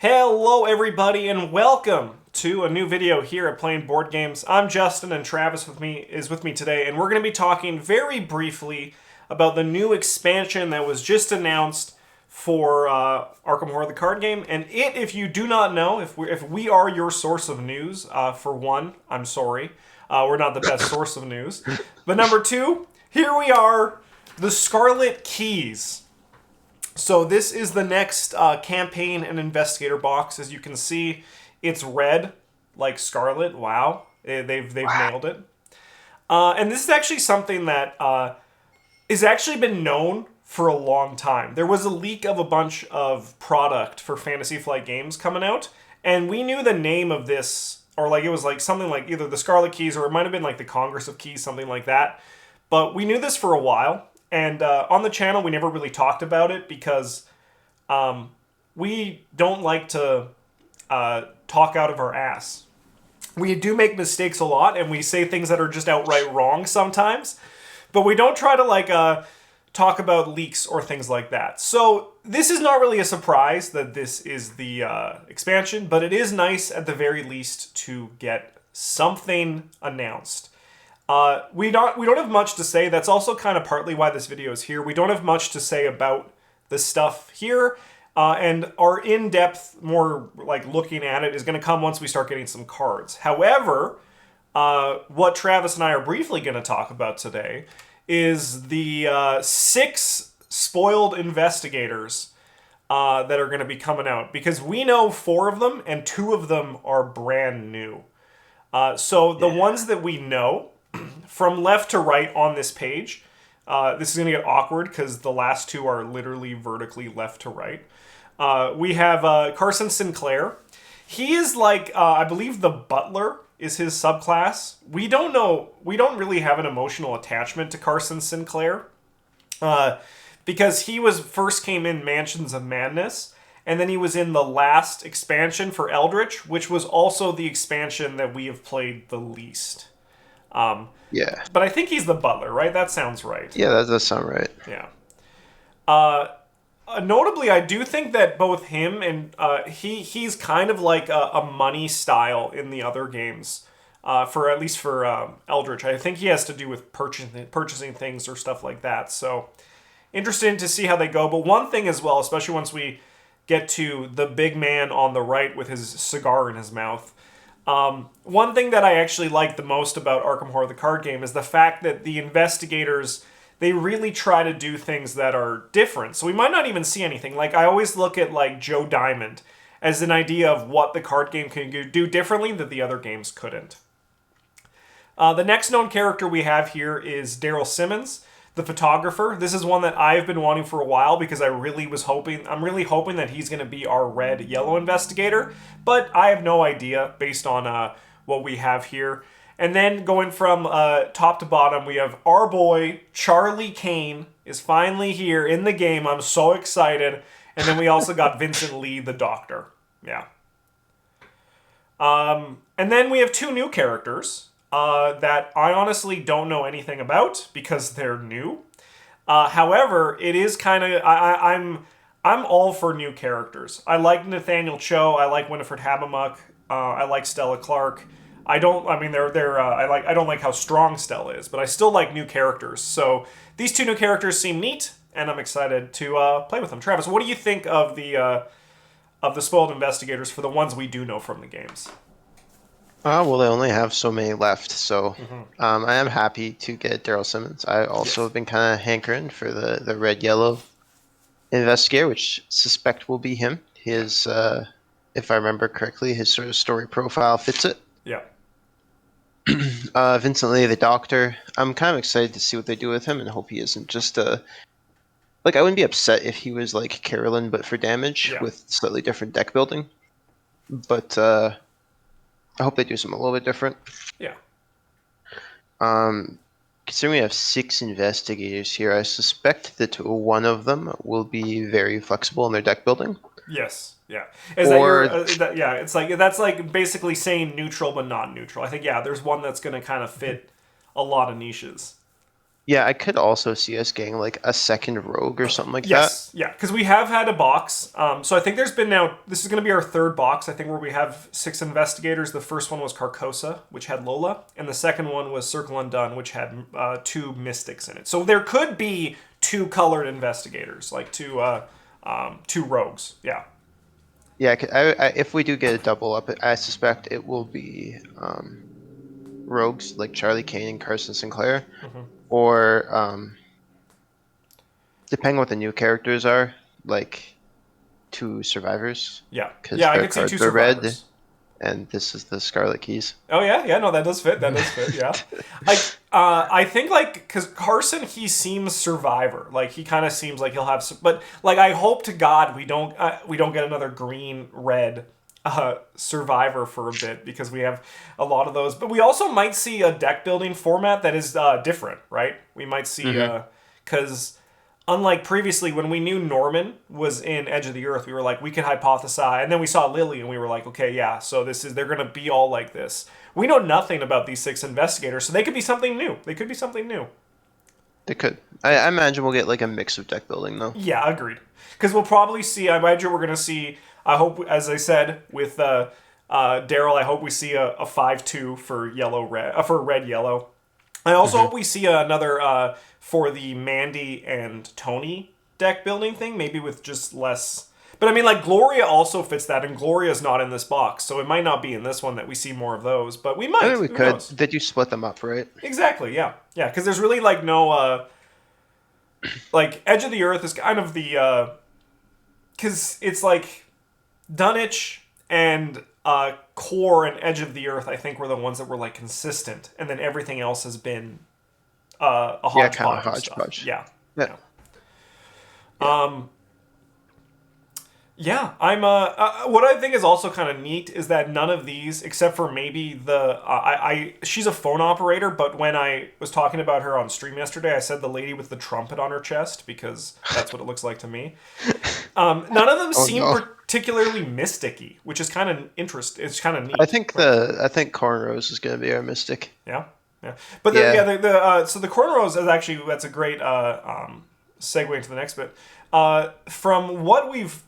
Hello everybody and welcome to a new video here at Playing Board Games. I'm Justin and Travis is with me today, and we're going to be talking very briefly about the new expansion that was just announced for Arkham Horror the card game. And if you do not know, if we are your source of news, for one, I'm sorry. We're not the best source of news. But number two, here we are, the Scarlet Keys. So this is the next campaign and investigator box. As you can see, it's red, like Scarlet. Wow, they've nailed it. And this is actually something that has actually been known for a long time. There was a leak of a bunch of product for Fantasy Flight Games coming out, and we knew the name of this, or like it was like something like either the Scarlet Keys or it might have been like the Congress of Keys, something like that. But we knew this for a while. And on the channel, we never really talked about it because we don't like to talk out of our ass. We do make mistakes a lot, and we say things that are just outright wrong sometimes. But we don't try to talk about leaks or things like that. So this is not really a surprise that this is the expansion, but it is nice at the very least to get something announced. We don't have much to say. That's also kind of partly why this video is here. We don't have much to say about the stuff here, and our in-depth, more like looking at it, is going to come once we start getting some cards. However, what Travis and I are briefly going to talk about today is the 6 spoiled investigators that are going to be coming out, because we know 4 of them and 2 of them are brand new. So the ones that we know, from left to right on this page, this is going to get awkward because the last 2 are literally vertically left to right. We have Carson Sinclair. He is like, I believe the Butler is his subclass. We don't know. We don't really have an emotional attachment to Carson Sinclair because he first came in Mansions of Madness, and then he was in the last expansion for Eldritch, which was also the expansion that we have played the least. Yeah. But I think he's the Butler, right? That sounds right. Yeah, that does sound right. Yeah. Notably, I do think that both him and he's kind of like a money style in the other games, for at least for Eldritch. I think he has to do with purchasing things or stuff like that. So interesting to see how they go. But one thing as well, especially once we get to the big man on the right with his cigar in his mouth. One thing that I actually like the most about Arkham Horror the card game is the fact that the investigators, they really try to do things that are different. So we might not even see anything. Like, I always look at like Joe Diamond as an idea of what the card game can do differently that the other games couldn't. The next known character we have here is Daryl Simmons, the photographer. This is one that I've been wanting for a while because I'm really hoping that he's going to be our red-yellow investigator, but I have no idea based on what we have here. And then going from top to bottom, we have our boy, Charlie Kane, is finally here in the game. I'm so excited. And then we also got Vincent Lee, the Doctor. Yeah. And then we have 2 new characters that I honestly don't know anything about because they're new. However, it is kind of I'm all for new characters. I like Nathaniel Cho. I like Winifred Habermuck. I like Stella Clark. I don't like how strong Stella is, but I still like new characters. So these 2 new characters seem neat, and I'm excited to play with them. Travis, what do you think of the spoiled investigators for the ones we do know from the games? Well, they only have so many left, so I am happy to get Daryl Simmons. I also have been kind of hankering for the red-yellow investigator, which suspect will be him. His, if I remember correctly, his sort of story profile fits it. Yeah. Vincent Lee, the Doctor. I'm kind of excited to see what they do with him and hope he isn't just a... Like, I wouldn't be upset if he was like Carolyn, but for damage with slightly different deck building. But, I hope they do something a little bit different. Yeah. Considering we have 6 investigators here, I suspect that one of them will be very flexible in their deck building. Yes. Yeah. It's like that's like basically saying neutral but not neutral. I think there's one that's going to kind of fit a lot of niches. Yeah, I could also see us getting like a second rogue or something like that. Yes, yeah, because we have had a box. So I think there's been now. This is going to be our third box. I think where we have 6 investigators. The first one was Carcosa, which had Lola, and the second one was Circle Undone, which had 2 mystics in it. So there could be 2 colored investigators, like 2 rogues. Yeah. Yeah, if we do get a double up, I suspect it will be rogues like Charlie Kane and Carson Sinclair, or depending what the new characters are, like 2 survivors, Yeah, because yeah, I their could see 2 cards are red, survivors. and this is the Scarlet Keys. Oh yeah, yeah, no, that does fit. That does fit. Yeah, like I think like because Carson, he seems survivor. Like he kind of seems like he'll have, but like I hope to God we don't get another green red survivor for a bit because we have a lot of those. But we also might see a deck building format that is different, right? We might see because. Unlike previously, when we knew Norman was in Edge of the Earth, we were like, we could hypothesize. And then we saw Lily, and we were like, okay, yeah, so they're going to be all like this. We know nothing about these 6 investigators, so they could be something new. They could be something new. They could. I imagine we'll get like a mix of deck building though. Yeah, agreed. Because we'll probably see, I imagine we're going to see, I hope, as I said, with Daryl, I hope we see a 5-2 for for red-yellow. I also hope we see another for the Mandy and Tony deck building thing, maybe with just less. But I mean, like Gloria also fits that, and Gloria's not in this box, so it might not be in this one that we see more of those. But we might. I mean, we Who could. knows? Did you split them up, right? Exactly. Yeah. Yeah. Because there's really like no like Edge of the Earth is kind of the because it's like Dunwich and Core and Edge of the Earth, I think, were the ones that were like consistent, and then everything else has been a hodgepodge. Kind of of hodgepodge. Stuff. Yeah. Yeah. Yeah, I'm. What I think is also kind of neat is that none of these, except for maybe she's a phone operator. But when I was talking about her on stream yesterday, I said the lady with the trumpet on her chest because that's what it looks like to me. None of them seem particularly mysticky, which is kind of interesting. It's kind of neat. I think Cornrows is going to be our mystic. Yeah, yeah. But so the cornrows is actually that's a great segue into the next bit. From what we've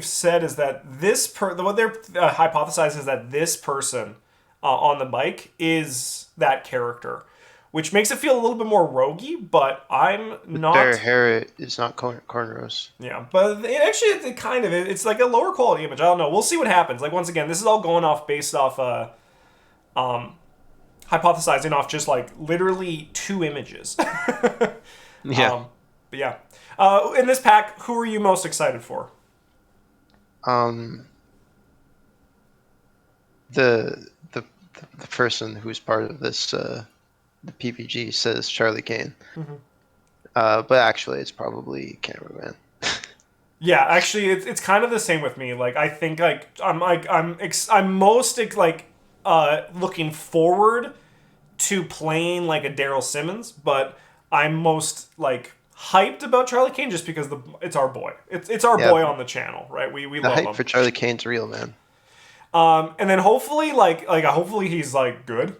said is that what they're hypothesized is that this person on the bike is that character, which makes it feel a little bit more roguey. But I'm not. Their hair is not cornrows. Yeah, but it's like a lower quality image. I don't know. We'll see what happens. Like once again, this is all going based off hypothesizing off just like literally 2 images. Yeah. But yeah. In this pack, who are you most excited for? The person who's part of this the PPG says Charlie Kane. But actually it's probably Cameraman. Yeah, actually it's kind of the same with me. Like I think I'm most like looking forward to playing like a Daryl Simmons, but I'm most like hyped about Charlie Kane just because it's our boy. It's our boy on the channel, right? We the love hype him. for Charlie Kane's real, man. And then hopefully hopefully he's like good,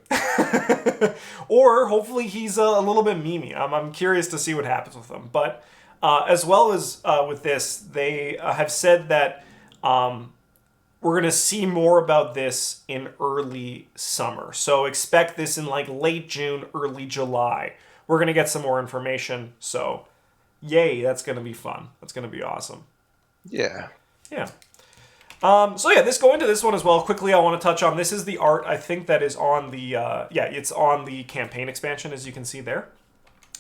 or hopefully he's a little bit memey. I'm curious to see what happens with him. But as well as with this, they have said that we're gonna see more about this in early summer. So expect this in like late June, early July. We're gonna get some more information. So, yay! That's gonna be fun. That's gonna be awesome. Yeah. Yeah. So yeah, going to this one as well. Quickly, I want to touch on this is the art. I think that is on the it's on the campaign expansion, as you can see there.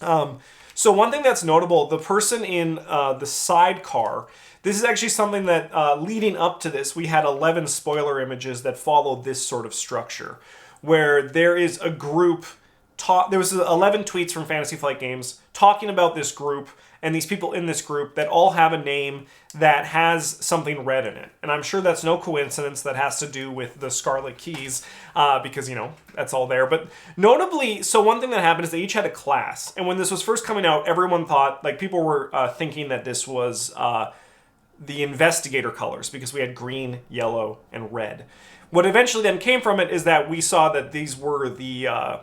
So one thing that's notable, the person in the sidecar. This is actually something that leading up to this, we had 11 spoiler images that follow this sort of structure, where there is a group. There was 11 tweets from Fantasy Flight Games talking about this group and these people in this group that all have a name that has something red in it. And I'm sure that's no coincidence. That has to do with the Scarlet Keys because, that's all there. But notably, so one thing that happened is they each had a class. And when this was first coming out, everyone thought, like people were thinking that this was the investigator colors because we had green, yellow, and red. What eventually then came from it is that we saw that these were the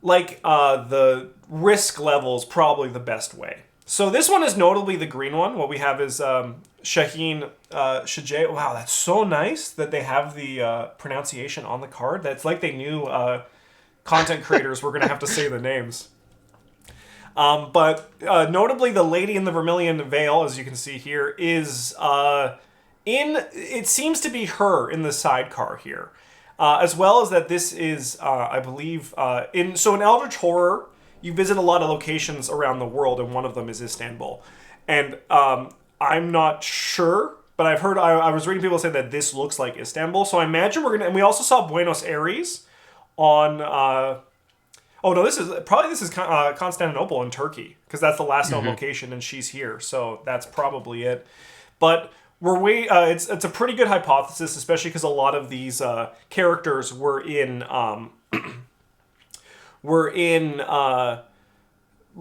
the risk level is probably the best way. So this one is notably the green one. What we have is Shaheen Shajay. Wow, that's so nice that they have the pronunciation on the card. That's like they knew content creators were going to have to say the names. But notably, the lady in the vermilion veil, as you can see here, is it seems to be her in the sidecar here. As well as that this is, I believe, in Eldritch Horror, you visit a lot of locations around the world, and one of them is Istanbul. And I'm not sure, but I've heard, I was reading people say that this looks like Istanbul, so I imagine we're going to, and we also saw Buenos Aires on, oh no, this is Constantinople in Turkey, because that's the last known location, and she's here, so that's probably it. But it's a pretty good hypothesis, especially because a lot of these characters were in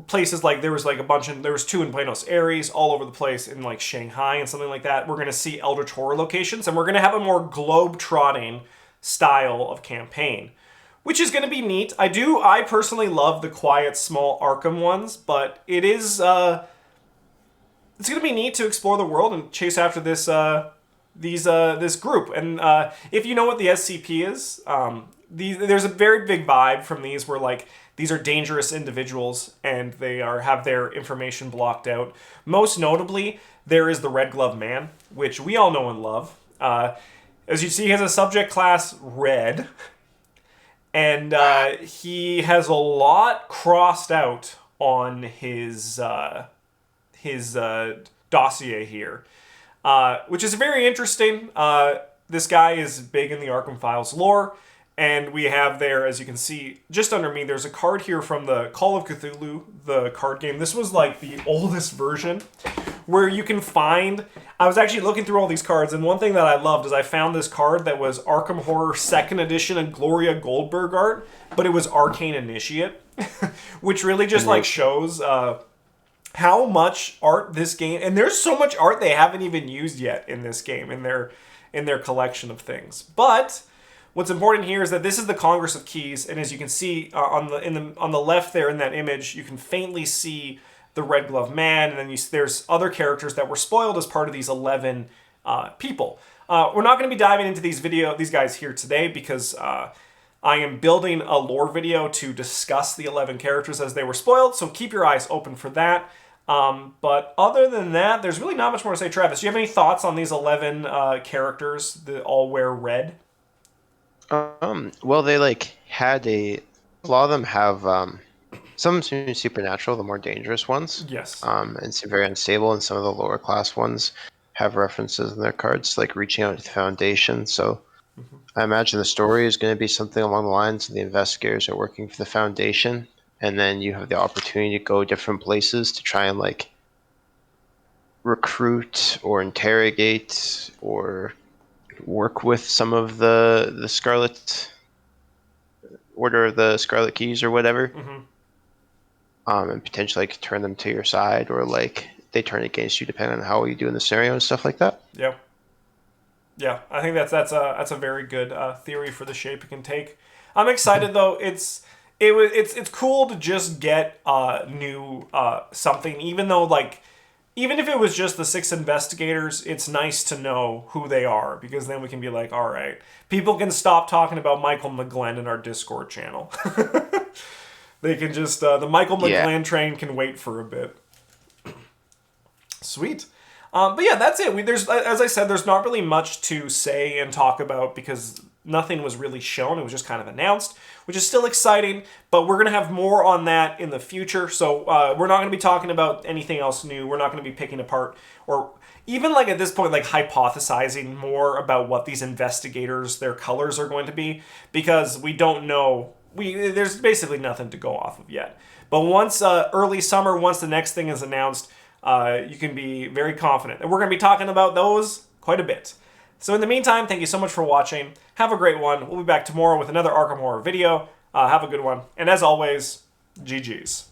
places like there was two in Buenos Aires, all over the place in like Shanghai and something like that. We're going to see Eldritch Horror locations, and we're going to have a more globe-trotting style of campaign, which is going to be neat. I personally love the quiet, small Arkham ones, but it is it's going to be neat to explore the world and chase after this this group. And if you know what the SCP is, there's a very big vibe from these where like these are dangerous individuals and they have their information blocked out. Most notably, there is the Red Glove Man, which we all know and love. As you see, he has a subject class Red, and he has a lot crossed out on his dossier here, which is very interesting. This guy is big in the Arkham Files lore, and we have there, as you can see, just under me, there's a card here from the Call of Cthulhu, the card game. This was like the oldest version, where you can find, I was actually looking through all these cards, and one thing that I loved is I found this card that was Arkham Horror 2nd edition and Gloria Goldberg art, but it was Arcane Initiate, which really just like shows how much art this game, and there's so much art they haven't even used yet in this game, in their collection of things. But what's important here is that this is the Congress of Keys, and as you can see on the left there in that image, you can faintly see the Red Glove Man, and then there's other characters that were spoiled as part of these 11 people. We're not going to be diving into these guys here today because I am building a lore video to discuss the 11 characters as they were spoiled, so keep your eyes open for that. But other than that, there's really not much more to say. Travis, do you have any thoughts on these 11 characters that all wear red? Well, they had a lot of them have some seem supernatural, the more dangerous ones. Yes. And seem very unstable, and some of the lower class ones have references in their cards, like reaching out to the Foundation. So I imagine the story is going to be something along the lines of the investigators are working for the Foundation, and then you have the opportunity to go different places to try and recruit or interrogate or work with some of the Scarlet Order of the Scarlet Keys or whatever, and potentially turn them to your side, or they turn against you depending on how you do in the scenario and stuff like that. Yeah, I think that's a very good theory for the shape it can take. I'm excited though. It's cool to just get new something, even though even if it was just the 6 investigators, it's nice to know who they are, because then we can be like, all right, people can stop talking about Michael McGlenn in our Discord channel. They can just the Michael McGlenn train can wait for a bit. Sweet. But yeah, that's it. There's, as I said, there's not really much to say and talk about because nothing was really shown. It was just kind of announced, which is still exciting, but we're going to have more on that in the future. So we're not going to be talking about anything else new. We're not going to be picking apart or even at this point, hypothesizing more about what these investigators, their colors are going to be, because we don't know. There's basically nothing to go off of yet. But once early summer, once the next thing is announced, you can be very confident. And we're going to be talking about those quite a bit. So in the meantime, thank you so much for watching. Have a great one. We'll be back tomorrow with another Arkham Horror video. Have a good one. And as always, GG's.